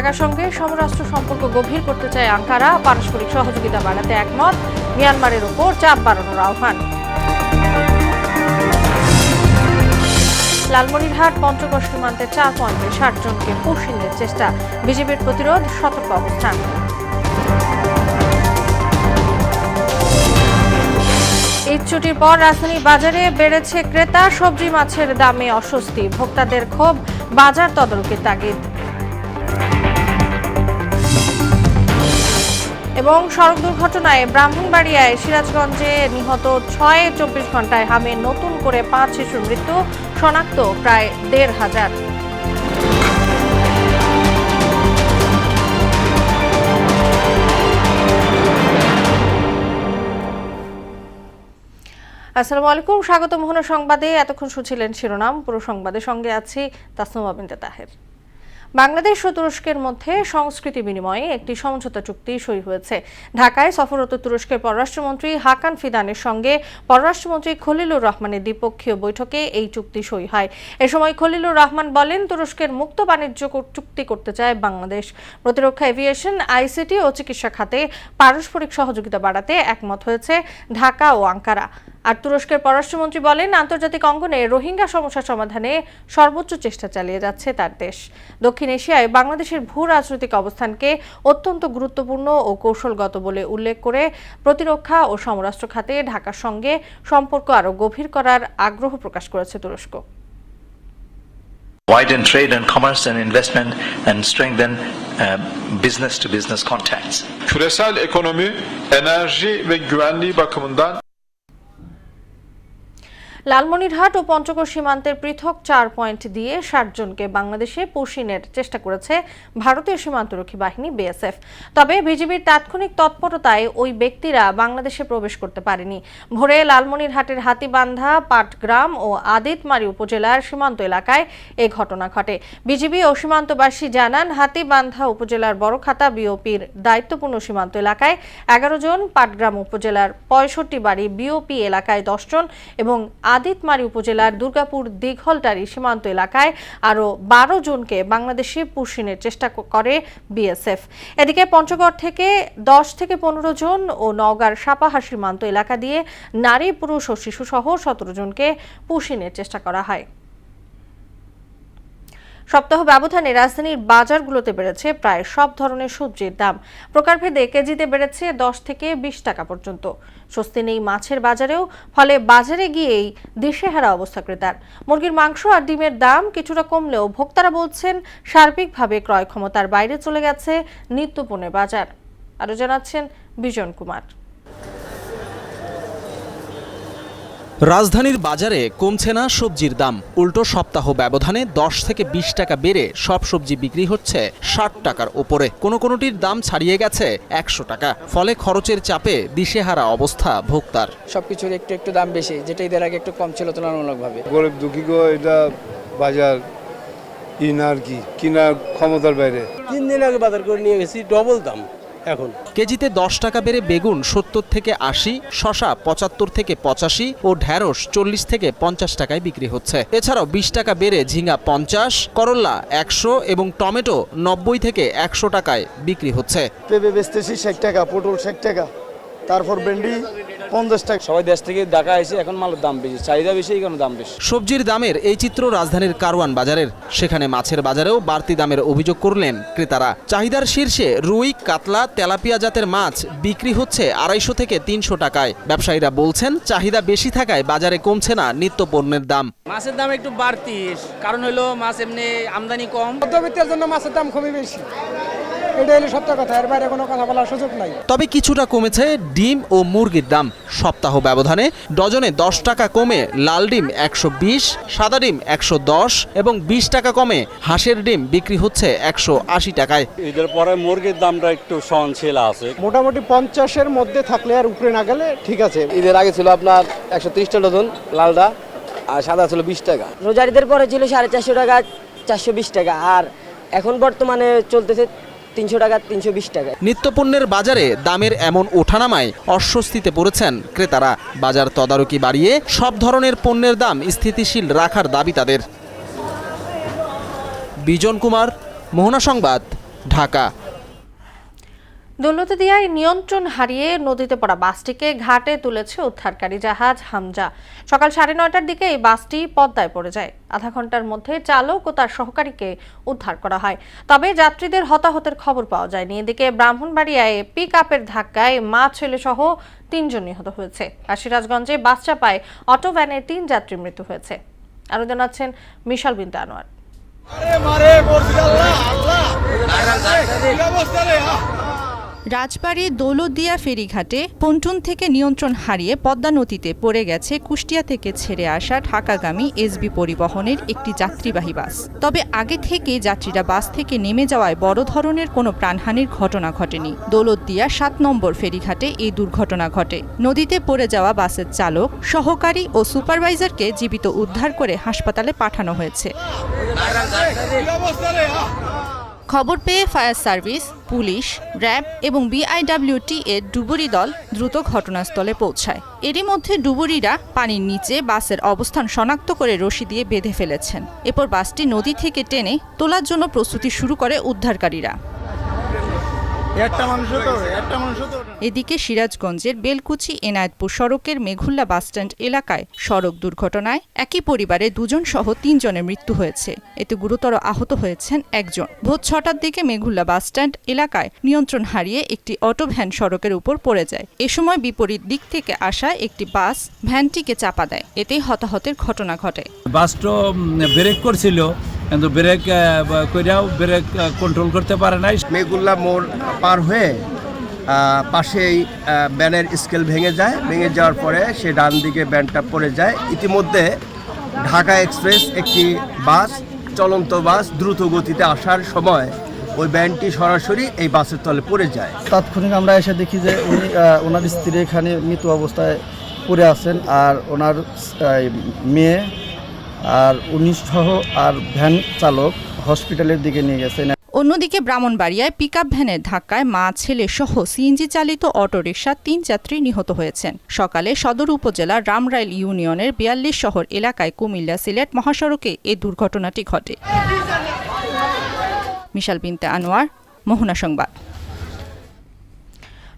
ঢাকার সঙ্গে সমরাষ্ট্র সম্পর্ক গভীর করতে চায় আঙ্কারা, পারস্পরিক সহযোগিতা বাড়াতে একমত, মিয়ানমারের ওপর চাপ বাড়ানোর আহ্বান। লালমনিরহাট পঞ্চগড় সীমান্তে 4 পয়েন্টে 60 জনকে পুষিনের চেষ্টা, বিজেপির প্রতিরোধ, সতর্ক অবস্থান। ঈদ ছুটির পর রাজধানীর বাজারে বেড়েছে ক্রেতা, সবজি মাছের দামে অস্বস্তি, ভোক্তাদের ক্ষোভ, বাজার তদারকির তাগিদ। এবং সড়ক দুর্ঘটনায় ব্রাহ্মণবাড়িয়ায় সিরাজগঞ্জে নিহত 6-24 ঘন্টায় হামে নতুন করে 5 শিশুর মৃত্যু, শনাক্ত প্রায় 1,500। আসসালামু আলাইকুম, স্বাগত মোহনা সংবাদে। এতক্ষণ শুনছিলেন শিরোনাম, পুরো সংবাদের সঙ্গে আছি তাসনুমা বিনতে তাহের। বাংলাদেশ ও তুরস্কের মধ্যে সংস্কৃতি বিনিময়ে একটি সমঝোতা চুক্তি সই হয়েছে। ঢাকায় সফররত তুরস্কের পররাষ্ট্রমন্ত্রী হাকান ফিদানের সঙ্গে পররাষ্ট্রমন্ত্রী খলিলুর রহমানের দ্বিপক্ষীয় বৈঠকে এই চুক্তি সই হয়। এ সময় খলিলুর রহমান বলেন, তুরস্কের মুক্ত বাণিজ্য চুক্তি করতে চায় বাংলাদেশ। প্রতিরক্ষা, এভিয়েশন, আইসিটি ও চিকিৎসা খাতে পারস্পরিক সহযোগিতা বাড়াতে একমত হয়েছে ঢাকা ও আঙ্কারা। আর তুরস্কের পররাষ্ট্রমন্ত্রী বলেন, আন্তর্জাতিক অঙ্গনে রোহিঙ্গা সমস্যা সমাধানে সর্বোচ্চ চেষ্টা চালিয়ে যাচ্ছে তার দেশ। দক্ষিণ এশিয়ায় বাংলাদেশের ভূ রাজনৈতিক অবস্থানকে অত্যন্ত গুরুত্বপূর্ণ ও কৌশলগত বলে উল্লেখ করে প্রতিরক্ষা ও সমরাষ্ট্র খাতে ঢাকার সঙ্গে সম্পর্ক আরও গভীর করার আগ্রহ প্রকাশ করেছে তুরস্ক। Widen trade and commerce and investment and strengthen business-to-business contacts. Küresel ekonomi, enerji ve güvenliği bakımından Lalmonirhat ও পঞ্চগড় সীমান্তের পৃথক 4 পয়েন্ট দিয়ে 60 জনকে বাংলাদেশে পুষিনের চেষ্টা করেছে ভারতীয় সীমান্তরক্ষী বাহিনী বিএসএফ। তবে বিজিবির তাৎক্ষণিক তৎপরতায় ওই ব্যক্তিরা বাংলাদেশে প্রবেশ করতে পারেনি। ভোরে লালমনিরহাটের হাতিবান্ধা, পাটগ্রাম ও আদিতমারি উপজেলার সীমান্ত এলাকায় এ ঘটনা ঘটে। বিজিবি ও সীমান্তবাসী জানান, হাতিবান্ধা উপজেলার বড়খাতা বিওপির দায়িত্বপূর্ণ সীমান্ত এলাকায় 11 জন, পাটগ্রাম উপজেলার 65 বাড়ি বিওপি এলাকায় 10 জন এবং আদিতমারি উপজেলার দুর্গাপুর দিঘলটারি সীমান্ত এলাকায় আরও 12 জনকে বাংলাদেশে পুষিনের চেষ্টা করে বিএসএফ। এদিকে পঞ্চগড় থেকে 10 থেকে 15 জন ও নওগাঁর সাপাহার সীমান্ত এলাকা দিয়ে নারী, পুরুষ ও শিশুসহ 17 জনকে পুষিনের চেষ্টা করা হয়। সপ্তাহ ব্যবধানে রাজধানীর বাজারগুলোতে বেড়েছে প্রায় সব ধরনের সবজির দাম। প্রকারভেদে কেজিতে বেড়েছে 10 থেকে 20 টাকা পর্যন্ত। স্বস্তি নেই মাছের বাজারেও, ফলে বাজারে গিয়েই দিশেহারা অবস্থা ক্রেতার। মুরগির মাংস আর ডিমের দাম কিছুটা কমলেও ভোক্তারা বলছেন, সার্বিকভাবে ক্রয় ক্ষমতার বাইরে চলে গেছে নিত্যপণ্যের বাজার। আরও জানাচ্ছেন বিজন কুমার। রাজধানীর বাজারে কমছে না সবজির দাম, উল্টো সপ্তাহ ব্যবধানে 10 থেকে 20 টাকা বেড়ে সব সবজি বিক্রি হচ্ছে 60 টাকার ওপরে, কোনোটির দাম ছাড়িয়ে গেছে 100 টাকা। ফলে খরচের চাপে দিশেহারা অবস্থা ভোক্তার। সবকিছুর একটু দাম বেশি, যেটা এদের আগে একটু কম ছিল তুলনামূলকভাবে। গরিব দুঃখী গো, এটা বাজার আর কি কিনার ক্ষমতার বাইরে। 3 দিন আগে বাজার করে নিয়ে গেছি, ডবল দাম এখন। কেজিতে 10 টাকা বেড়ে বেগুন 70 থেকে 80, শসা 75 থেকে 85 ও ঢেঁড়স 40 থেকে 50 টাকায় বিক্রি হচ্ছে। এছাড়াও 20 টাকা বেড়ে ঝিঙ্গা 50, করল্লা 100 এবং টমেটো 90 থেকে 100 টাকায় বিক্রি হচ্ছে। পেঁপে বেচতেছি 60 টাকা, পটল 60 টাকা, তারপর ভেন্ডি 50 টাকা। সবাই দেশ থেকে ঢাকা এসে এখন মালের দাম বেশি, চাহিদা বেশি, এই কারণে দাম বেশি। সবজির দামের এই চিত্র রাজধানীর কারওয়ান বাজারের। সেখানে মাছের বাজারেও বাড়তি দামের অভিযোগ করলেন ক্রেতারা। চাহিদার শীর্ষে রুই, কাতলা, তেলাপিয়া জাতের মাছ বিক্রি হচ্ছে 250 থেকে 300 টাকায়। ব্যবসায়ীরা বলছেন, চাহিদা বেশি থাকায় বাজারে কমছে না নিত্য পণ্যের দাম। মাছের দাম একটু বাড়তি, কারণ হলো মাছ এমনি আমদানি কম, মধ্যবিত্তের জন্য মাছের দাম খুবই বেশি। এটা হলো সত্য কথা, এর বাইরে কোনো কথা বলার সুযোগ নাই। তবে কিছুটা কমেছে ডিম ও মুরগির দাম। সপ্তাহ ব্যবধানে ডজনে 10 টাকা কমে লাল ডিম 120, সাদা ডিম 110 এবং 20 টাকা কমে হাঁসের ডিম বিক্রি হচ্ছে 180 টাকায়। ঈদের পরে মুরগির দামটা একটু সহনশীল আছে, মোটামুটি 50-এর মধ্যে থাকলে আর উপরে না গেলে ঠিক আছে। ঈদের আগে ছিল আপনার 130 টাকা ডজন লালটা, আর সাদা ছিল 20 টাকা। রোজার ঈদের পরে ছিল 450 টাকা, 420 টাকা, আর এখন বর্তমানে চলতেছে 300 টাকা, 320 টাকা। নিত্যপণ্যের বাজারে দামের এমন ওঠানামায় অস্বস্তিতে পড়েছেন ক্রেতারা। বাজার তদারকি বাড়িয়ে সব ধরনের পণ্যের দাম স্থিতিশীল রাখার দাবি তাদের। বিজন কুমার, মোহনা সংবাদ, ঢাকা। দৌলতদিয়ায় নিয়ন্ত্রণ হারিয়ে নদীতে পড়া বাসটিকে ঘাটে তুলেছে উদ্ধারকারী জাহাজ হামজা। সকাল 9:30টার দিকে এই বাসটি পদ্মায় পড়ে যায়। আধা ঘন্টার মধ্যে চালক ও তার সহকারীকে উদ্ধার করা হয়, তবে যাত্রীদের হতাহতের খবর পাওয়া যায়নি। এদিকে ব্রাহ্মণবাড়িয়ায় পিক আপের ধাক্কায় মা ছেলে সহ 3 জন নিহত হয়েছে। আর সিরাজগঞ্জে বাস চাপায় অটো ভ্যানের 3 যাত্রীর মৃত্যু হয়েছে। আরো জানাচ্ছেন মিশাল বিনতে আনোয়ার। রাজবাড়ী দৌলতদিয়া ফেরিঘাটে পন্টুন থেকে নিয়ন্ত্রণ হারিয়ে পদ্মা নদীতে পড়ে গেছে কুষ্টিয়া থেকে ছেড়ে আসা ঢাকাগামী এসবি পরিবহনের একটি যাত্রীবাহী বাস। তবে আগে থেকে যাত্রীরা বাস থেকে নেমে যাওয়ায় বড় ধরনের কোনো প্রাণহানির ঘটনা ঘটেনি। দৌলতদিয়া 7 নম্বর ফেরিঘাটে এই দুর্ঘটনা ঘটে। নদীতে পড়ে যাওয়া বাসের চালক, সহকারী ও সুপারভাইজারকে জীবিত উদ্ধার করে হাসপাতালে পাঠানো হয়েছে। খবর পেয়ে ফায়ার সার্ভিস, পুলিশ, র্যাব এবং বিআইডব্লিউটি এর ডুবুরি দল দ্রুত ঘটনাস্থলে পৌঁছায়। এরই মধ্যে ডুবুরিরা পানির নিচে বাসের অবস্থান শনাক্ত করে রশি দিয়ে বেঁধে ফেলেছেন। এরপর বাসটি নদী থেকে টেনে তোলার জন্য প্রস্তুতি শুরু করে উদ্ধারকারীরা। এদিকে সিরাজগঞ্জের বেলকুচি এনায়েতপুর সড়কের মেঘুল্লা বাসস্ট্যান্ড এলাকায় সড়ক দুর্ঘটনায় একই পরিবারে 2 জন সহ 3 জনের মৃত্যু হয়েছে। এতে গুরুতর আহত হয়েছেন একজন। ভোর 6টার দিকে মেঘুল্লা বাসস্ট্যান্ড এলাকায় নিয়ন্ত্রণ হারিয়ে একটি অটো ভ্যান সড়কের উপর পড়ে যায়। এ সময় বিপরীত দিক থেকে আসা একটি বাস ভ্যানটিকে চাপা দেয়। এতেই হতাহতের ঘটনা ঘটে। বাসটা ব্রেক করছিল, কিন্তু ব্রেক কইরাও ব্রেক কন্ট্রোল করতে পারে নাই। মেঘুল্লা মোড় পার হয়ে পাশেই ব্যানের স্কেল ভেঙে যায়। ভেঙে যাওয়ার পরে সে ডান দিকে ব্যানটা পড়ে যায়। ইতিমধ্যে ঢাকা এক্সপ্রেস একটি বাস, চলন্ত বাস দ্রুত গতিতে আসার সময় ওই ব্যানটি সরাসরি এই বাসের তলে পড়ে যায়। তাৎক্ষণিক আমরা এসে দেখি যে ওনার স্ত্রী এখানে মৃত অবস্থায় পড়ে আছেন, আর ওনার মেয়ে আর 19 সহ আর ভ্যান চালক হসপিটালের দিকে নিয়ে গেছেন। অন্যদিকে ব্রাহ্মণবাড়িয়ায় পিকআপ ভ্যানের ধাক্কায় মা ছেলে সহ সিএনজি চালিত অটোরিকশা 3 যাত্রী নিহত হয়েছেন। সকালে সদর উপজেলার রামরাইল ইউনিয়নের 42 শহর এলাকায় কুমিল্লা সিলেট মহাসড়কে এই দুর্ঘটনাটি ঘটে। মিশাল বিনতে আনোয়ার, মোহনা সংবাদ।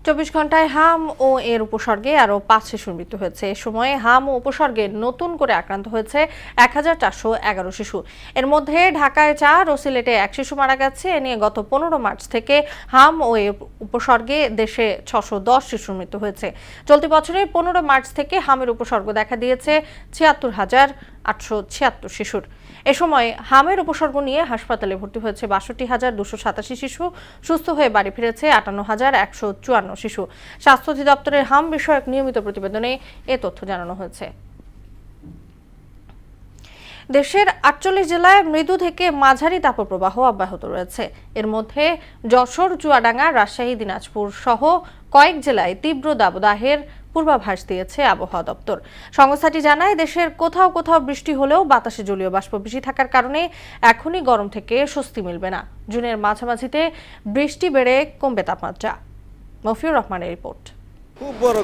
24 ঘন্টায় হাম ও এর উপসর্গে আরও 5 শিশুর মৃত্যু হয়েছে। এ সময়ে হাম ও উপসর্গে নতুন করে আক্রান্ত হয়েছে 1411 শিশু। এর মধ্যে ঢাকায় 4 ও সিলেটে 1 শিশু মারা গেছে। এ নিয়ে গত 15 মার্চ থেকে হাম ও এর উপসর্গে দেশে 610 শিশুর মৃত্যু হয়েছে। চলতি বছরের 15 মার্চ থেকে হামের উপসর্গ দেখা দিয়েছে 76,876 শিশুর। এ সময় হামের উপসর্গ নিয়ে হাসপাতালে ভর্তি হয়েছে 62,287 শিশু। সুস্থ হয়ে বাড়ি ফিরেছে 58,154 শিশু। স্বাস্থ্য অধিদপ্তরের হাম বিষয়ক নিয়মিত প্রতিবেদনে এ তথ্য জানানো হয়েছে। দেশের 48 জেলায় মৃদু থেকে মাঝারি তাপপ্রবাহ অব্যাহত রয়েছে। এর মধ্যে যশোর, চুয়াডাঙ্গা, রাজশাহী, দিনাজপুর সহ কয়েক জেলায় তীব্র দাবদাহের পূর্বাভাস দিয়েছে আবহাওয়া দপ্তর। সংস্থাটি জানায়, দেশের কোথাও কোথাও বৃষ্টি হলেও বাতাসে জলীয় বাষ্প বেশি থাকার কারণে এখনই গরম থেকে স্বস্তি মিলবে না। জুনের মাঝামাঝিতে বৃষ্টি বেড়ে কমবে তাপমাত্রা। মফিউর রহমানের রিপোর্ট। খুব বড়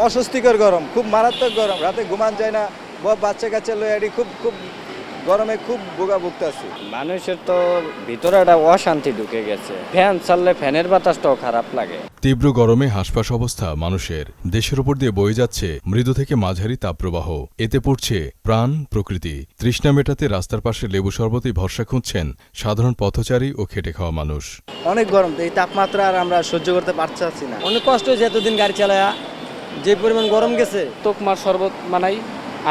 অস্বস্তিকর গরম, খুব মারাত্মক গরম, রাতে ঘুমান যায় না। বাচ্চা কাচ্চা লয়ে খুব গরমে খুব ভুগতেছি। মানুষের তো ভিতরে একটা অশান্তি ঢুকে গেছে। ফ্যান চাললে ফ্যানের বাতাসটাও খারাপ লাগে। তীব্র গরমে হাসপাস অবস্থা মানুষের। দেশের উপর দিয়ে বয়ে যাচ্ছে মৃদু থেকে মাঝারি তাপপ্রবাহ। এতে পড়ছে প্রাণ, প্রকৃতি। তৃষ্ণা মেটাতে রাস্তার পাশে লেবু শরবতেই ভরসা খুঁজছেন সাধারণ পথচারী ও খেটে খাওয়া মানুষ। অনেক গরম, এই তাপমাত্রা আর আমরা সহ্য করতে পারছি না। অনেক কষ্ট হয়েছে এতদিন গাড়ি চালায়া, যে পরিমাণ গরম গেছে। তোকমার শরবত বানাই,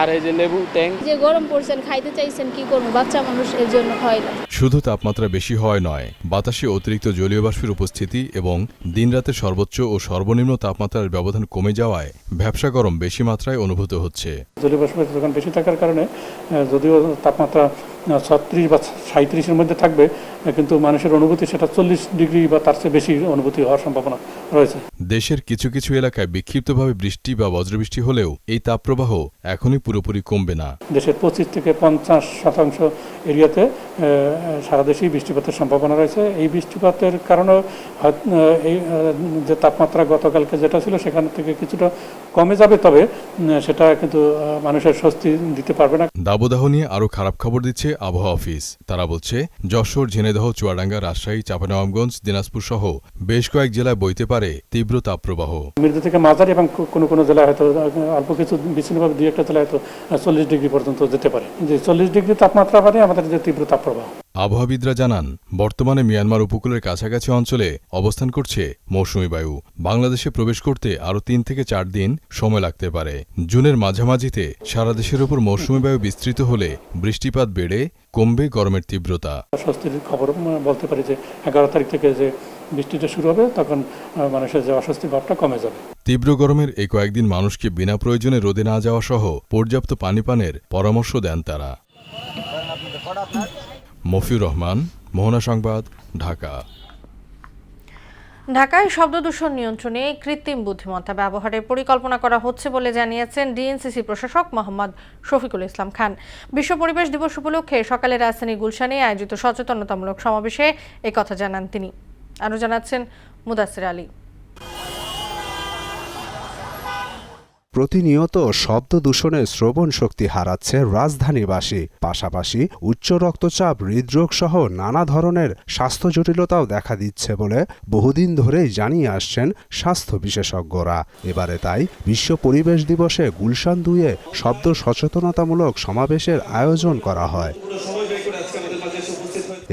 আর এই যে লেবু ট্যাং। যে গরম পড়ছেন, খাইতে চাইছেন, কি করবো, বাচ্চা মানুষ এর জন্য হয় না। শুধু তাপমাত্রা বেশি হয় নয়, বাতাসে অতিরিক্ত জলীয় বাষ্পের উপস্থিতি এবং দিনরাতের সর্বোচ্চ ও সর্বনিম্ন তাপমাত্রার ব্যবধান কমে যাওয়ায় ভ্যাপসা গরম বেশি মাত্রায় অনুভূত হচ্ছে। জলীয় বাষ্পের যখন বেশি থাকার কারণে যদিও তাপমাত্রা 36 বা 37-এর মধ্যে থাকবে, কিন্তু মানুষের অনুভূতি সেটা 40 ডিগ্রি বা তার চেয়ে বেশি অনুভূতি হওয়ার সম্ভাবনা রয়েছে। দেশের কিছু কিছু এলাকায় বিক্ষিপ্তভাবে বৃষ্টি বা বজ্রবৃষ্টি হলেও এই তাপপ্রবাহ এখনই পুরোপুরি কমবে না। দেশের 25 থেকে 50% এরিয়াতে সারা দেশেই বৃষ্টিপাতের সম্ভাবনা রয়েছে। এই বৃষ্টিপাতের কারণে এই যে তাপমাত্রা গতকালকে যেটা ছিল সেখান থেকে কিছুটা কমে যাবে, তবে সেটা কিন্তু মানুষের স্বস্তি দিতে পারবে না। দাবদাহ নিয়ে আরও খারাপ খবর দিচ্ছে আবহাওয়া অফিস। তারা বলছে যশোর, ঝিনাইদহ, চুয়াডাঙ্গা, রাজশাহী, চাঁপাইনবাবগঞ্জ, দিনাজপুর সহ বেশ কয়েক জেলায় বইতে পারে তীব্র তাপপ্রবাহ। মৃদু থেকে মাঝারি এবং কোনো কোনো জেলায় হয়তো অল্প কিছু বিচ্ছিন্নভাবে 2-1টা জেলায় হয়তো 40 ডিগ্রি পর্যন্ত যেতে পারে। যে 40 ডিগ্রি তাপমাত্রা মানে আমাদের যে তীব্র তাপপ্রবাহ। আবহাওয়াবিদরা জানান, বর্তমানে মিয়ানমার উপকূলের কাছাকাছি অঞ্চলে অবস্থান করছে মৌসুমী বায়ু। বাংলাদেশে প্রবেশ করতে আরও 3 থেকে 4 দিন সময় লাগতে পারে। জুনের মাঝামাঝিতে সারা দেশের উপর মৌসুমী বায়ু বিস্তৃত হলে বৃষ্টিপাত বেড়ে কমবে গরমের তীব্রতা। স্বস্তির খবর বলতে পারি যে 11 তারিখ থেকে যে বৃষ্টিটা শুরু হবে, তখন মানুষের যে অস্বস্তি ভাবটা কমে যাবে। তীব্র গরমের এই কয়েকদিন মানুষকে বিনা প্রয়োজনে রোদে না যাওয়া সহ পর্যাপ্ত পানি পানের পরামর্শ দেন তারা। মফিউর রহমান, মোহনা সংবাদ, ঢাকা। ঢাকায় শব্দ দূষণ নিয়ন্ত্রণে কৃত্রিম বুদ্ধিমত্তা ব্যবহারের পরিকল্পনা করা হচ্ছে বলে জানিয়েছেন ডিএনসিসি প্রশাসক মোহাম্মদ শফিকুল ইসলাম খান। বিশ্ব পরিবেশ দিবস উপলক্ষে সকালে রাজধানী গুলশানে আয়োজিত সচেতনতামূলক সমাবেশে একথা জানান তিনি। আরও জানাচ্ছেন মুদাসির আলী। প্রতিনিয়ত শব্দ দূষণে শ্রবণ শক্তি হারাচ্ছে রাজধানীবাসী। পাশাপাশি উচ্চ রক্তচাপ, হৃদরোগ সহ নানা ধরনের স্বাস্থ্য জটিলতাও দেখা দিচ্ছে বলে বহুদিন ধরেই জানিয়ে আসছেন স্বাস্থ্য বিশেষজ্ঞরা। এবারে তাই বিশ্ব পরিবেশ দিবসে গুলশান 2-এ শব্দ সচেতনতামূলক সমাবেশের আয়োজন করা হয়।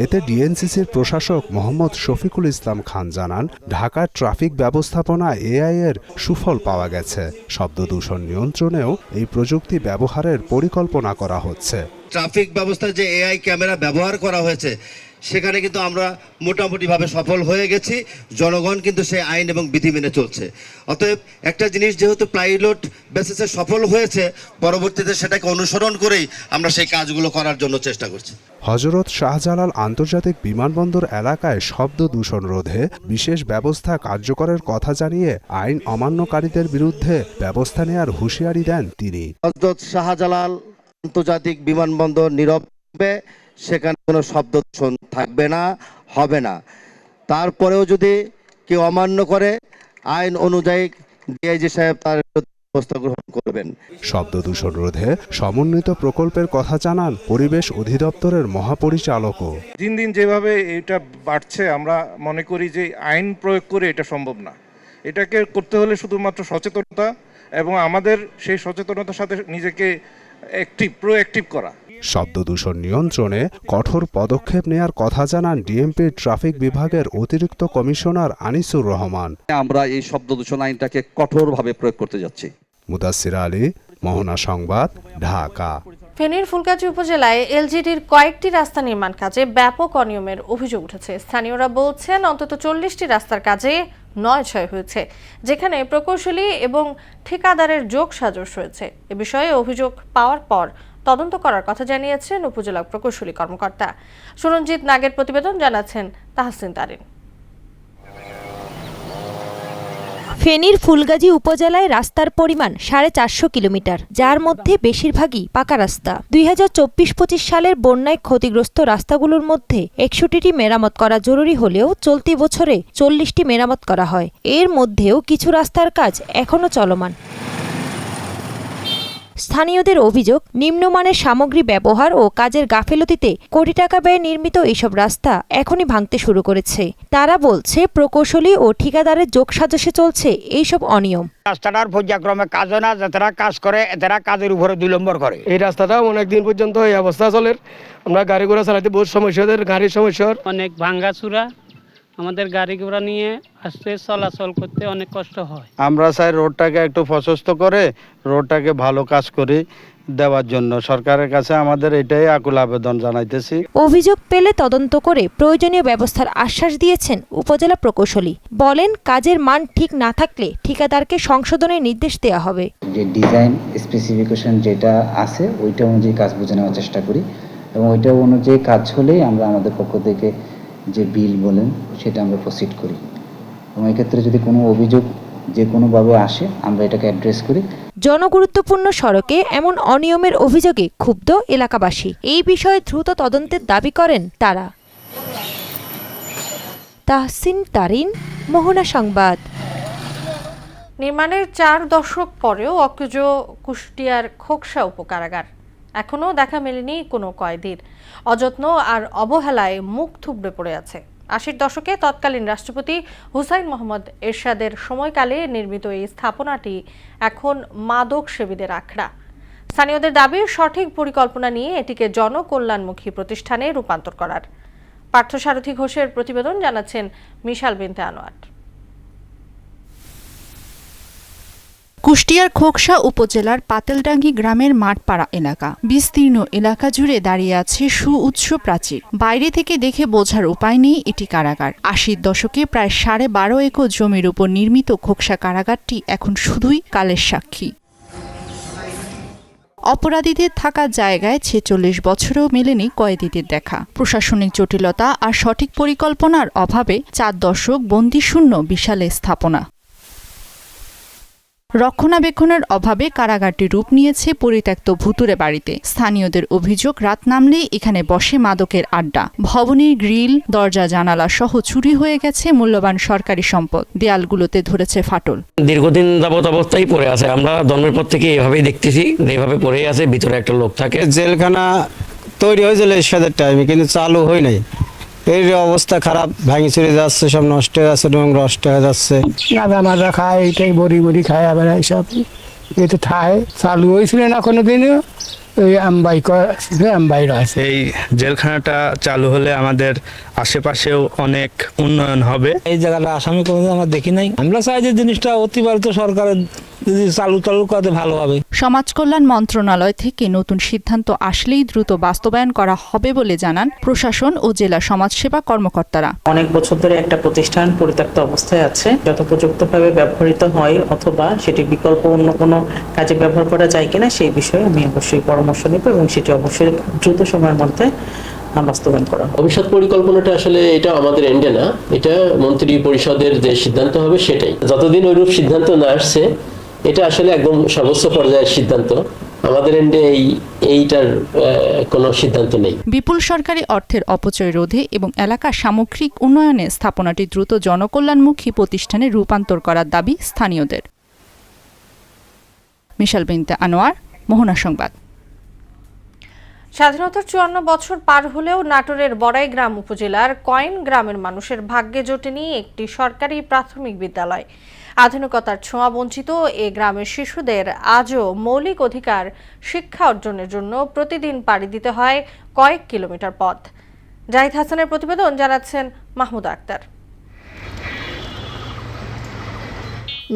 এতে ডিএনসিসির প্রশাসক মোহাম্মদ শফিকুল ইসলাম খান জানান, ঢাকার ট্রাফিক ব্যবস্থাপনা এআই এর সুফল পাওয়া গেছে। শব্দ দূষণ নিয়ন্ত্রণেও এই প্রযুক্তি ব্যবহারের পরিকল্পনা করা হচ্ছে। ট্রাফিক ব্যবস্থায় যে এআই ক্যামেরা ব্যবহার করা হয়েছে, সেখানে কিন্তু আমরা মোটামুটিভাবে সফল হয়ে গেছি। জনগণ কিন্তু সেই আইন এবং বিধি মেনে চলছে। অতএব একটা জিনিস যেহেতু পাইলট বেসিসে সফল হয়েছে, পরবর্তীতে সেটাকে অনুসরণ করেই আমরা সেই কাজগুলো করার জন্য চেষ্টা করছি। হযরত শাহজালাল আন্তর্জাতিক বিমানবন্দর এলাকায় শব্দ দূষণ রোধে বিশেষ ব্যবস্থা কার্যকরের কথা জানিয়ে আইন অমান্যকারীদের বিরুদ্ধে ব্যবস্থা নেওয়ার হুঁশিয়ারি দেন তিনি। হযরত শাহজালাল আন্তর্জাতিক বিমানবন্দর নীরব থাকবে, সেখানে কোনো শব্দ দূষণ থাকবে না, হবে না। তারপরেও যদি কেউ অমান্য করে, আইন অনুযায়ী ডিআইজি সাহেব তার ব্যবস্থা গ্রহণ করবেন। শব্দ দূষণ রোধে সমন্বিত প্রকল্পের কথা জানান পরিবেশ অধিদপ্তরের মহাপরিচালকও। দিন দিন যেভাবে এটা বাড়ছে, আমরা মনে করি যে আইন প্রয়োগ করে এটা সম্ভব না। এটাকে করতে হলে শুধুমাত্র সচেতনতা এবং আমাদের সেই সচেতনতার সাথে নিজেকে প্রোঅ্যাক্টিভ করা। শব্দ দূষণ নিয়ন্ত্রণে কঠোর পদক্ষেপ নেয়ার কথা জানান ডিএমপির ট্রাফিক বিভাগের অতিরিক্ত কমিশনার আনিসুর রহমান। আমরা এই শব্দ দূষণ আইনটাকে কঠোরভাবে প্রয়োগ করতে যাচ্ছি। মুদাসির আলী, মোহনা সংবাদ, ঢাকা। ফেনীর ফুলগাজী উপজেলায় এলজিডির কয়েকটি রাস্তা নির্মাণ কাজে ব্যাপক অনিয়মের অভিযোগ উঠেছে। স্থানীয়রা বলছেন অন্তত 40টি রাস্তার কাজে 9-6 হয়েছে, যেখানে প্রকৌশলী এবং ঠিকাদারের যোগসাজশ রয়েছে। এ বিষয়ে অভিযোগ পাওয়ার পর তদন্ত করার কথা জানিয়েছেন উপজেলা প্রকৌশলী কর্মকর্তা সুরঞ্জিত নাগের প্রতিবেদন, জানাচ্ছেন তাহসিন তারিন। ফেনীর ফুলগাজী উপজেলায় রাস্তার পরিমাণ 450 কিলোমিটার, যার মধ্যে বেশিরভাগই পাকা রাস্তা। 2024-25 সালের বন্যায় ক্ষতিগ্রস্ত রাস্তাগুলোর মধ্যে 61টি মেরামত করা জরুরি হলেও চলতি বছরে 40টি মেরামত করা হয়। এর মধ্যেও কিছু রাস্তার কাজ এখনো চলমান। স্থানীয়দের অভিযোগ, নিম্নমানের সামগ্রী ব্যবহার ও কাজের গাফেলতিতে কোটি টাকা ব্যয়ে নির্মিত এইসব রাস্তা এখনই ভাঙতে শুরু করেছে। তারা বলছে প্রকৌশলী ও ঠিকাদারের যোগসাজশে চলছে এইসব অনিয়ম। রাস্তাটার পর্যায়ক্রমে কাজ হয় না, যারা কাজ করে এরা কাজের উপরে 2 নম্বর করে। এই রাস্তাটা অনেকদিন পর্যন্ত এই অবস্থা চলে। আমরা গাড়ি ঘোড়া চালাতে বহুত সমস্যা, গাড়ির সমস্যা, অনেক ভাঙ্গাচুরা, আমাদের গাড়ি ঘোড়া নিয়ে আসতে চলাচল করতে অনেক কষ্ট হয়। আমরা চাই রোডটাকে একটু প্রশস্ত করে রোডটাকে ভালো কাজ করে দেওয়ার জন্য সরকারের কাছে আমাদের এটাই আকুল আবেদন জানাইতেছি। অভিযোগ পেলে তদন্ত করে প্রয়োজনীয় ব্যবস্থার আশ্বাস দিয়েছেন উপজেলা প্রকৌশলী। বলেন, কাজের মান ঠিক না থাকলে ঠিকাদারকে সংশোধনের নির্দেশ দেওয়া হবে। যে ডিজাইন স্পেসিফিকেশন যেটা আছে ওইটা অনুযায়ী কাজ বুঝে নেওয়ার চেষ্টা করি এবং ওইটা অনুযায়ী কাজ হলেই আমরা আমাদের পক্ষ থেকে যে বিল বলেন সেটা আমরা প্রসিড করি এবং এক্ষেত্রে যদি কোনো অভিযোগ যে কোনোভাবে আসে আমরা এটাকে অ্যাড্রেস করি। জনগুরুত্বপূর্ণ সড়কে এমন অনিয়মের অভিযোগে ক্ষুব্ধ এলাকাবাসী। এই বিষয়ে দ্রুত তদন্তের দাবি করেন তারা। তাহসিন তারিন, মোহনা সংবাদ। নির্মাণের 4 দশক পরেও অকেজ কুষ্টিয়ার খোকসা উপকারাগার। এখনও দেখা মেলেনি কোনো কয়েদির। অযত্ন আর অবহেলায় মুখ থুবড়ে পড়ে আছে। 80-র দশকে তৎকালীন রাষ্ট্রপতি হুসাইন মোহাম্মদ এরশাদের সময়কালে নির্মিত এই স্থাপনাটি এখন মাদক সেবীদের আখড়া। স্থানীয়দের দাবি সঠিক পরিকল্পনা নিয়ে এটিকে জনকল্যাণমুখী প্রতিষ্ঠানে রূপান্তর করার। পার্থসারথী ঘোষের প্রতিবেদন, জানাচ্ছেন মিশাল বিনতে আনোয়ার। কুষ্টিয়ার খোকসা উপজেলার পাতেলডাঙ্গি গ্রামের মাঠপাড়া এলাকা। বিস্তীর্ণ এলাকা জুড়ে দাঁড়িয়ে আছে সুউচ্চ প্রাচীর। বাইরে থেকে দেখে বোঝার উপায় নেই এটি কারাগার। 80-র দশকে প্রায় 12.5 একর জমির উপর নির্মিত খোকসা কারাগারটি এখন শুধুই কালের সাক্ষী। অপরাধীদের থাকা জায়গায় 46 বছরেও মেলেনি কয়েদিদের দেখা। প্রশাসনিক জটিলতা আর সঠিক পরিকল্পনার অভাবে 4 দশক বন্দিশূন্য বিশাল স্থাপনা। রক্ষণাবেক্ষণের অভাবে কারাগারটি রূপ নিয়েছে পরিত্যক্ত ভুতুড়ে বাড়িতে। স্থানীয়দের অভিযোগ, রাত নামলেই এখানে বসে মাদকের আড্ডা। ভবনের গ্রিল, দরজা, জানালা সহ চুরি হয়ে গেছে মূল্যবান সরকারি সম্পদ। দেয়ালগুলোতে ধরেছে ফাটল। দীর্ঘদিন যাবত অবস্থায় পড়ে আছে। আমরা জন্মের পর থেকে এভাবেই দেখতেছি, এভাবে পড়ে আছে, ভিতরে একটা লোক থাকে। জেলখানা তৈরি হয়েছিল এরশাদের টাইমে, কিন্তু চালু হয় নাই। এই অবস্থা খারাপ, ভাঙি চুরে যাচ্ছে, সব নষ্ট হয়ে যাচ্ছে, রং নষ্ট হয়ে যাচ্ছে। গাঁজা মাজা খায়, এইটাই বড়ি বড়ি খায়, আবার এইসব এটা খায়। চালু হয়েছিল না কোনোদিনও, ওই আমবাই আছে। এই জেলখানাটা চালু হলে আমাদের আশেপাশেও অনেক উন্নয়ন হবে। এই জায়গাটা আসামি কোনোদিন আমরা দেখি নাই। আমরা চাই যে জিনিসটা অতিবাহিত সরকারের যদি চালু করতে ভালো হবে। সমাজ কল্যাণ মন্ত্রণালয় থেকে নতুন সিদ্ধান্ত আসলেই দ্রুত বাস্তবায়ন করা হবে বলে জানান প্রশাসন ও জেলা সমাজসেবা কর্মকর্তারা। অনেক বছর ধরে একটা প্রতিষ্ঠান পরিত্যক্ত অবস্থায় আছে, যথোপযুক্তভাবে ব্যবহৃত হয় অথবা সেটি বিকল্প অন্য কোনো কাজে ব্যবহার করা যায় কিনা সেই বিষয়ে আমি অবশ্যই পরামর্শ নেব এবং সেটি অবশ্যই দ্রুত সময়ের মধ্যে বাস্তবায়ন করা। ভবিষ্যৎ পরিকল্পনাটা আসলে এটা আমাদের এন্ডে না, এটা মন্ত্রী পরিষদের যে সিদ্ধান্ত হবে সেটাই। যতদিন ওইরূপ সিদ্ধান্ত না আসছে, এটা আসলে একদম সর্বোচ্চ পর্যায়ের সিদ্ধান্ত। আমাদের এন্ডে এইটার কোনো সিদ্ধান্ত নেই। বিপুল সরকারি অর্থের অপচয় রোধে এবং এলাকার সামগ্রিক উন্নয়নে স্থাপনাটি দ্রুত জনকল্যাণমুখী প্রতিষ্ঠানে রূপান্তর করার দাবি স্থানীয়দের। মিশাল বিনতে আনোয়ার, মোহনা সংবাদ। স্বাধীনতার 54 বছর পার হলেও নাটোরের বড়াইগ্রাম উপজেলার কয়েন গ্রামের মানুষের ভাগ্যে জোটেনি একটি সরকারি প্রাথমিক বিদ্যালয়। আধুনিকতার ছোঁয়া বঞ্চিত এ গ্রামের শিশুদের আজও মৌলিক অধিকার শিক্ষা অর্জনের জন্য প্রতিদিন পাড়ি দিতে হয় কয়েক কিলোমিটার পথ। জাহিদ হাসানের প্রতিবেদন, জানাচ্ছেন মাহমুদ আক্তার।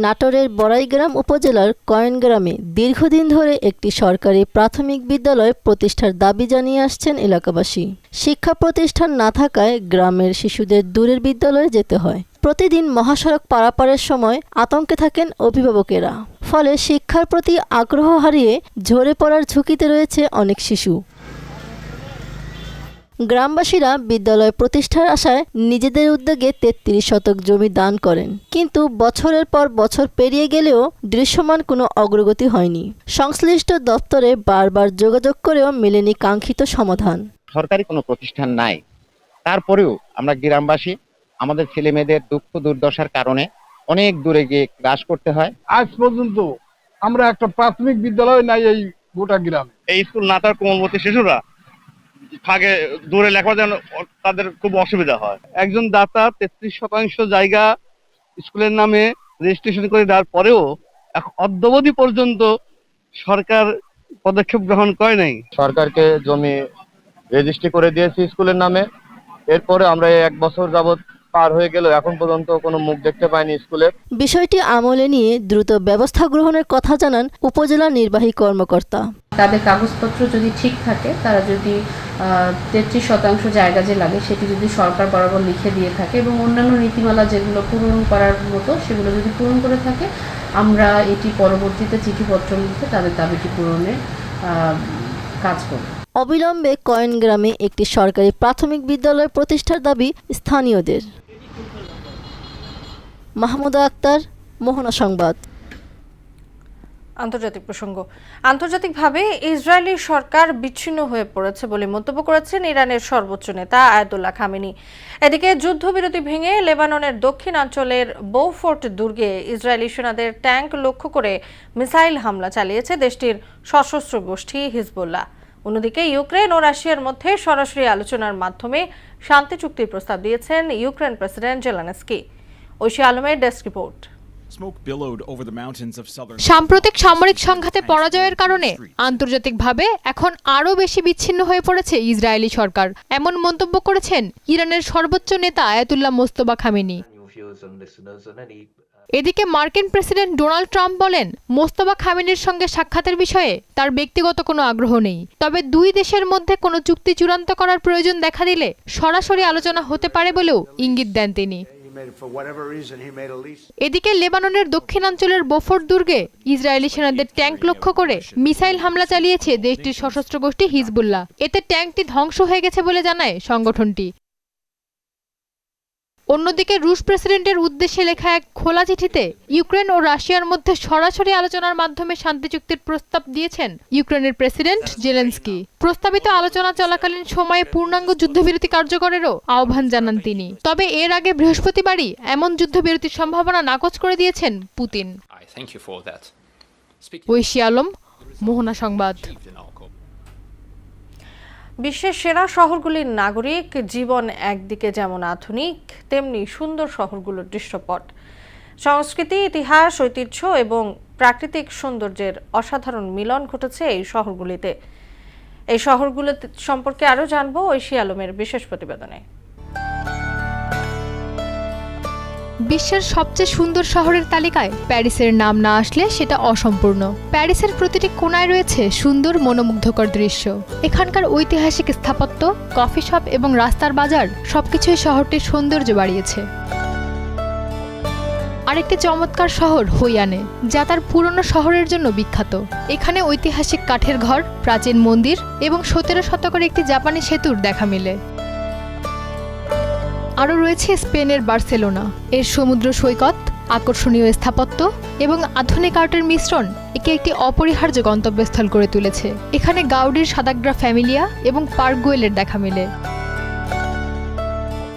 নাটোরের বড়াইগ্রাম উপজেলার কয়েন গ্রামে দীর্ঘদিন ধরে একটি সরকারি প্রাথমিক বিদ্যালয় প্রতিষ্ঠার দাবি জানিয়ে আসছেন এলাকাবাসী। শিক্ষা প্রতিষ্ঠান না থাকায় গ্রামের শিশুদের দূরের বিদ্যালয়ে যেতে হয়। প্রতিদিন মহাসড়ক পারাপারের সময় আতঙ্কে থাকেন অভিভাবকেরা। ফলে শিক্ষার প্রতি আগ্রহ হারিয়ে ঝরে পড়ার ঝুঁকিতে রয়েছে অনেক শিশু। গ্রামবাসীরা বিদ্যালয় প্রতিষ্ঠার আশায় নিজেদের উদ্যোগে 33 শতক জমি দান করেন, কিন্তু বছরের পর বছর পেরিয়ে গেলেও দৃশ্যমান কোনো অগ্রগতি হয়নি। সংশ্লিষ্ট দপ্তরে বারবার যোগাযোগ করেও মেলেনি কাঙ্ক্ষিত সমাধান। সরকারি কোনো প্রতিষ্ঠান নাই, তারপরেও আমরা গ্রামবাসী আমাদের ছেলে মেয়েদের দুঃখ দুর্দশার কারণে অনেক দূরে গিয়ে ক্লাস করতে হয়। আজ পর্যন্ত আমরা একটা প্রাথমিক বিদ্যালয় নাই এই গোটা গ্রামে। এই স্কুল না থাকার কোমলমতি শিশুরা থাকে দূরে লেখার জন্য তাদের খুব অসুবিধা হয়। একজন দাতা 33% জায়গা স্কুলের নামে রেজিস্ট্রেশন করে দেওয়ার পরেও অদ্যাবধি পর্যন্ত সরকার পদক্ষেপ গ্রহণ করে নাই। সরকারকে জমি রেজিস্ট্রি করে দিয়েছি স্কুলের নামে, এরপরে আমরা 1 বছর যাবত পার হয়ে গেল, এখন পর্যন্ত কোনো মুখ দেখতে পাইনি স্কুলের। বিষয়টি আমলে নিয়ে দ্রুত ব্যবস্থা গ্রহণের কথা জানান উপজেলা নির্বাহী কর্মকর্তা। তাদের কাগজপত্র যদি ঠিক থাকে, তারা যদি 33% জায়গা যে লাগে সেটি যদি সরকার বরাবর লিখে দিয়ে থাকে এবং অন্যান্য নীতিমালা যেগুলো পূরণ করার মতো সেগুলো যদি পূরণ করে থাকে, আমরা এটি পরবর্তীতে চিঠিপত্র লিখে তাদের দাবিটি পূরণে কাজ করব। অবিলম্বে কয়েন গ্রামে একটি সরকারি প্রাথমিক বিদ্যালয় প্রতিষ্ঠার দাবি স্থানীয়দের। মাহমুদা আক্তার, মোহনা সংবাদ। আন্তর্জাতিক প্রসঙ্গ। আন্তর্জাতিকভাবে ইসরায়েলি সরকার বিচ্ছিন্ন হয়ে পড়েছে বলে মন্তব্য করেছেন ইরানের সর্বোচ্চ নেতা আয়াতুল্লাহ খামেনি। এদিকে যুদ্ধবিরতি ভেঙে লেবাননের দক্ষিণাঞ্চলের বোফোর্ট দুর্গে ইসরায়েলি সেনাদের ট্যাঙ্ক লক্ষ্য করে মিসাইল হামলা চালিয়েছে দেশটির সশস্ত্র গোষ্ঠী হিজবুল্লাহ। অন্যদিকে ইউক্রেন ও রাশিয়ার মধ্যে সরাসরি আলোচনার মাধ্যমে শান্তি চুক্তির প্রস্তাব দিয়েছেন ইউক্রেন প্রেসিডেন্ট জেলেনস্কি। ঐশী আলমের ডেস্ক রিপোর্ট। সাম্প্রতিক সামরিক সংঘাতে পরাজয়ের কারণে আন্তর্জাতিকভাবে এখন আরও বেশি বিচ্ছিন্ন হয়ে পড়েছে ইসরায়েলি সরকার, এমন মন্তব্য করেছেন ইরানের সর্বোচ্চ নেতা আয়াতুল্লাহ মোস্তফা খামেনি। এদিকে মার্কিন প্রেসিডেন্ট ডোনাল্ড ট্রাম্প বলেন, মোস্তফা খামেনির সঙ্গে সাক্ষাতের বিষয়ে তার ব্যক্তিগত কোনো আগ্রহ নেই, তবে দুই দেশের মধ্যে কোনো চুক্তি চূড়ান্ত করার প্রয়োজন দেখা দিলে সরাসরি আলোচনা হতে পারে বলেও ইঙ্গিত দেন তিনি। এদিকে লেবাননের দক্ষিণাঞ্চলের বোফোর্ট দুর্গে ইসরায়েলি সেনাদের ট্যাঙ্ক লক্ষ্য করে মিসাইল হামলা চালিয়েছে দেশটির সশস্ত্র গোষ্ঠী হিজবুল্লাহ। এতে ট্যাঙ্কটি ধ্বংস হয়ে গেছে বলে জানায় সংগঠনটি। অন্যদিকে রুশ প্রেসিডেন্টের উদ্দেশ্যে লেখা এক খোলা চিঠিতে ইউক্রেন ও রাশিয়ার মধ্যে সরাসরি আলোচনার মাধ্যমে শান্তি চুক্তির প্রস্তাব দিয়েছেন ইউক্রেনের প্রেসিডেন্ট জেলেনস্কি। প্রস্তাবিত আলোচনা চলাকালীন সময়ে পূর্ণাঙ্গ যুদ্ধবিরতি কার্যকরেরও আহ্বান জানান তিনি। তবে এর আগে বৃহস্পতিবারই এমন যুদ্ধবিরতির সম্ভাবনা নাকচ করে দিয়েছেন পুতিন। ঐশী আলম, মোহনা সংবাদ। বিশ্বের সেরা শহরগুলির নাগরিক জীবন একদিকে যেমন আধুনিক, তেমনি সুন্দর শহরগুলোর দৃশ্যপট, সংস্কৃতি, ইতিহাস, ঐতিহ্য এবং প্রাকৃতিক সৌন্দর্যের অসাধারণ মিলন ঘটেছে এই শহরগুলিতে। এই শহরগুলো সম্পর্কে আরও জানবো ঐশী আলমের বিশেষ প্রতিবেদনে। বিশ্বের সবচেয়ে সুন্দর শহরের তালিকায় প্যারিসের নাম না আসলে সেটা অসম্পূর্ণ। প্যারিসের প্রতিটি কোণায় রয়েছে সুন্দর মনোমুগ্ধকর দৃশ্য। এখানকার ঐতিহাসিক স্থাপত্য, কফি শপ এবং রাস্তার বাজার সবকিছুই শহরটির সৌন্দর্য বাড়িয়েছে। আরেকটি চমৎকার শহর হইয়ানে, যা তার পুরনো শহরের জন্য বিখ্যাত। এখানে ঐতিহাসিক কাঠের ঘর, প্রাচীন মন্দির এবং 17 শতকের একটি জাপানি সেতুর দেখা মেলে। আরও রয়েছে স্পেনের বার্সেলোনা। এর সমুদ্র সৈকত, আকর্ষণীয় স্থাপত্য এবং আধুনিক আর্টের মিশ্রণ একে একটি অপরিহার্য গন্তব্যস্থল করে তুলেছে। এখানে গাউডির সাদাগ্রা ফ্যামিলিয়া এবং পার্ক গোয়েলের দেখা মেলে।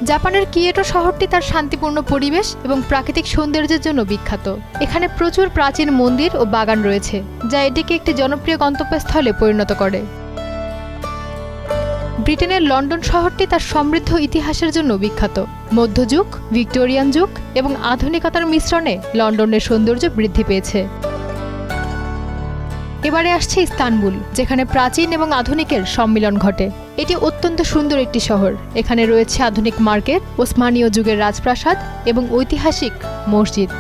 জাপানের কিয়োটো শহরটি তার শান্তিপূর্ণ পরিবেশ এবং প্রাকৃতিক সৌন্দর্যের জন্য বিখ্যাত। এখানে প্রচুর প্রাচীন মন্দির ও বাগান রয়েছে, যা এটিকে একটি জনপ্রিয় গন্তব্যস্থলে পরিণত করে। ব্রিটেনের লন্ডন শহরটি তার সমৃদ্ধ ইতিহাসের জন্য বিখ্যাত। মধ্যযুগ, ভিক্টোরিয়ান যুগ এবং আধুনিকতার মিশ্রণে লন্ডনের সৌন্দর্য বৃদ্ধি পেয়েছে। এবারে আসছে ইস্তানবুল, যেখানে প্রাচীন এবং আধুনিকের সম্মিলন ঘটে। এটি অত্যন্ত সুন্দর একটি শহর। এখানে রয়েছে আধুনিক মার্কেট, ওসমানীয় যুগের রাজপ্রাসাদ এবং ঐতিহাসিক মসজিদ।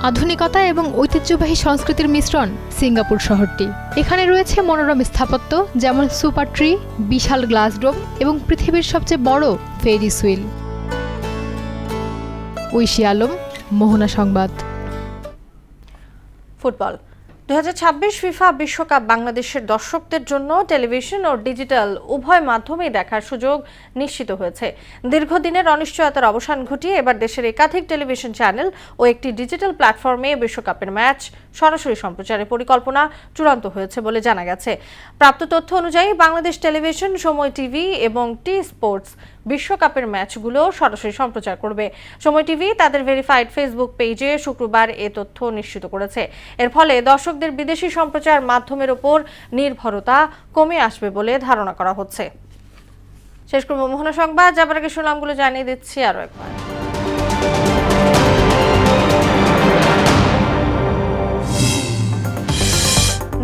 আধুনিকতা এবং ঐতিহ্যবাহী সংস্কৃতির মিশ্রণ সিঙ্গাপুর শহরটি। এখানে রয়েছে মনোরম স্থাপত্য, যেমন সুপার ট্রি, বিশাল গ্লাস ডোম এবং পৃথিবীর সবচেয়ে বড় ফেরিস হুইল। ঐশী আলম, মোহনা সংবাদ। ফুটবল 2026 ফিফা বিশ্বকাপ বাংলাদেশের দর্শকদের জন্য টেলিভিশন ও ডিজিটাল উভয় মাধ্যমেই দেখার সুযোগ নিশ্চিত হয়েছে। দীর্ঘদিনের অনিশ্চয়তার অবসান ঘটিয়ে এবার দেশের একাধিক টেলিভিশন চ্যানেল ও একটি ডিজিটাল প্ল্যাটফর্মে বিশ্বকাপের ম্যাচ সরাসরি সম্প্রচারের পরিকল্পনা চূড়ান্ত হয়েছে বলে জানা গেছে। প্রাপ্ত তথ্য অনুযায়ী বাংলাদেশ টেলিভিশন, সময় টিভি এবং টি স্পোর্টস বিশ্বকাপের ম্যাচগুলো সরাসরি সম্প্রচার করবে। সময় টিভি তাদের ভেরিফাইড ফেসবুক পেজে শুক্রবার এ তথ্য নিশ্চিত করেছে। এর ফলে দর্শকদের বিদেশি সম্প্রচার মাধ্যমের উপর নির্ভরতা কমে আসবে বলে ধারণা করা হচ্ছে। শেষ করব মোহনা সংবাদ, যাবার আগে শুনলামগুলো জানিয়ে দিচ্ছি আরও একবার।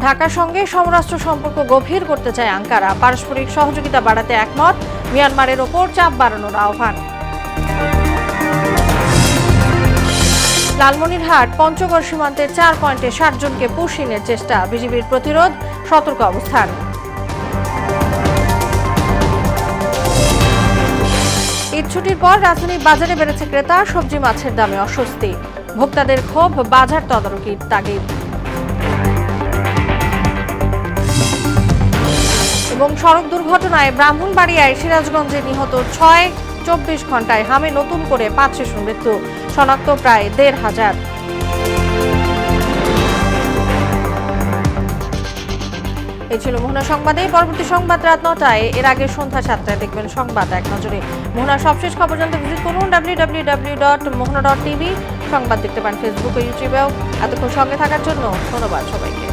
ঢাকার সঙ্গে সমরাষ্ট্র সম্পর্ক গভীর করতে চায় আঙ্কারা। পারস্পরিক সহযোগিতা বাড়াতে একমত। মিয়ানমারের ওপর চাপ বাড়ানোর আহ্বান। লালমনিরহাট পঞ্চগড় সীমান্তের 4 পয়েন্টে 60 জনকে পুশিনের চেষ্টা। বিজিবির প্রতিরোধ, সতর্ক অবস্থান। ঈদ ছুটির পর রাজধানীর বাজারে বেড়েছে ক্রেতা। সবজি মাছের দামে অস্বস্তি। ভোক্তাদের ক্ষোভ, বাজার তদারকির তাগিদ। এবং সড়ক দুর্ঘটনায় ব্রাহ্মণবাড়িয়ায় সিরাজগঞ্জে নিহত 6, 24 ঘন্টায় হামে নতুন করে 5 শিশুর মৃত্যু, শনাক্ত প্রায় 1,500। এই ছিল মোহনা সংবাদে। পরবর্তী সংবাদ রাত 9টায়, এর আগে সন্ধ্যা 7টায় দেখবেন সংবাদ এক নজরে। মোহনার সবশেষ খবর জানতে ভিজিট করুন www.mohana.tv। সংবাদ দেখতে পান ফেসবুক ও ইউটিউবেও। এতক্ষণ সঙ্গে থাকার জন্য ধন্যবাদ সবাইকে।